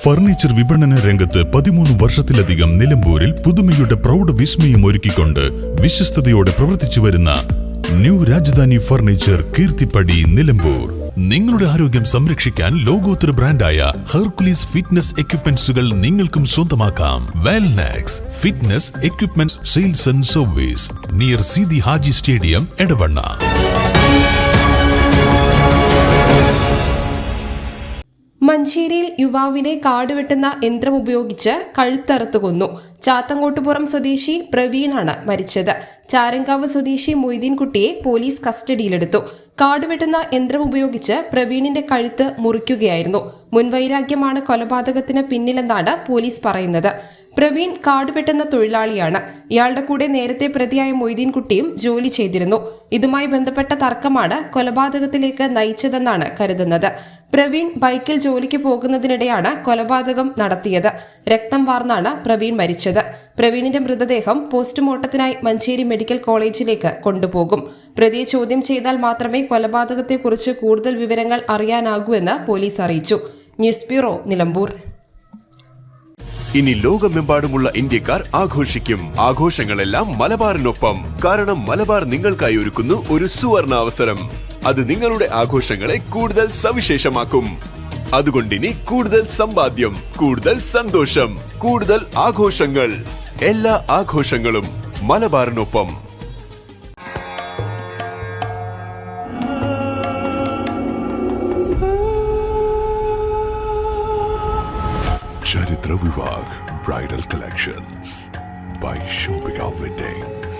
Furniture വിപണന രംഗത്ത് 13 വർഷത്തിലധികം നിലമ്പൂരിൽ പുതുമയുടെ പ്രൗഢ വിസ്മയം ഒരുക്കിക്കൊണ്ട് വിശ്വസ്തയോടെ പ്രവർത്തിച്ചു വരുന്ന ന്യൂ രാജധാനി ഫർണിച്ചർ കീർത്തിപ്പടി നിലമ്പൂർ. നിങ്ങളുടെ ആരോഗ്യം സംരക്ഷിക്കാൻ ലോകോത്തര ബ്രാൻഡായ ഹെർക്കുലീസ് ഫിറ്റ്നസ് എക്യുപ്മെന്റ്സുകൾ നിങ്ങൾക്കും സ്വന്തമാക്കാം. Wellnex fitness equipment sales and service near Seethi Haji stadium, Edavanna. മഞ്ചേരിയിൽ യുവാവിനെ കാടുവെട്ടുന്ന യന്ത്രം ഉപയോഗിച്ച് കഴുത്തറുത്തു കൊന്നു. ചാത്തങ്കോട്ടുപുറം സ്വദേശി പ്രവീണാണ് മരിച്ചത്. ചാരങ്കാവ് സ്വദേശി മൊയ്തീൻകുട്ടിയെ പോലീസ് കസ്റ്റഡിയിലെടുത്തു. കാടുവെട്ടുന്ന യന്ത്രം ഉപയോഗിച്ച് പ്രവീണിന്റെ കഴുത്ത് മുറിക്കുകയായിരുന്നു. മുൻവൈരാഗ്യമാണ് കൊലപാതകത്തിന് പിന്നിലെന്നാണ് പോലീസ് പറയുന്നത്. പ്രവീൺ കാടുവെട്ടുന്ന തൊഴിലാളിയാണ്. ഇയാളുടെ കൂടെ നേരത്തെ പ്രതിയായ മൊയ്തീൻകുട്ടിയും ജോലി ചെയ്തിരുന്നു. ഇതുമായി ബന്ധപ്പെട്ട തർക്കമാണ് കൊലപാതകത്തിലേക്ക് നയിച്ചതെന്നാണ് കരുതുന്നത്. പ്രവീൺ ബൈക്കിൽ ജോലിക്ക് പോകുന്നതിനിടെയാണ് കൊലപാതകം നടത്തിയത്. രക്തം വാർന്നാണ് പ്രവീൺ മരിച്ചത്. പ്രവീണിന്റെ മൃതദേഹം പോസ്റ്റ്മോർട്ടത്തിനായി മഞ്ചേരി മെഡിക്കൽ കോളേജിലേക്ക് കൊണ്ടുപോകും. പ്രതിയെ ചോദ്യം ചെയ്താൽ മാത്രമേ കൊലപാതകത്തെക്കുറിച്ച് കൂടുതൽ വിവരങ്ങൾ അറിയാനാകൂ പോലീസ് അറിയിച്ചു. News bureau, Nilambur. ഇനി ലോകമെമ്പാടുമുള്ള ഇന്ത്യക്കാർ ആഘോഷിക്കും. ആഘോഷങ്ങളെല്ലാം മലബാറിനൊപ്പം. കാരണം മലബാർ നിങ്ങൾക്കായി ഒരുക്കുന്നു ഒരു സുവർണ അവസരം. അത് നിങ്ങളുടെ ആഘോഷങ്ങളെ കൂടുതൽ സവിശേഷമാക്കും. അതുകൊണ്ടിനി കൂടുതൽ സമ്പാദ്യം, കൂടുതൽ സന്തോഷം, കൂടുതൽ ആഘോഷങ്ങൾ. എല്ലാ ആഘോഷങ്ങളും മലബാറിനൊപ്പം. Charitra Vivag Bridal Collections by Shobhika Weddings.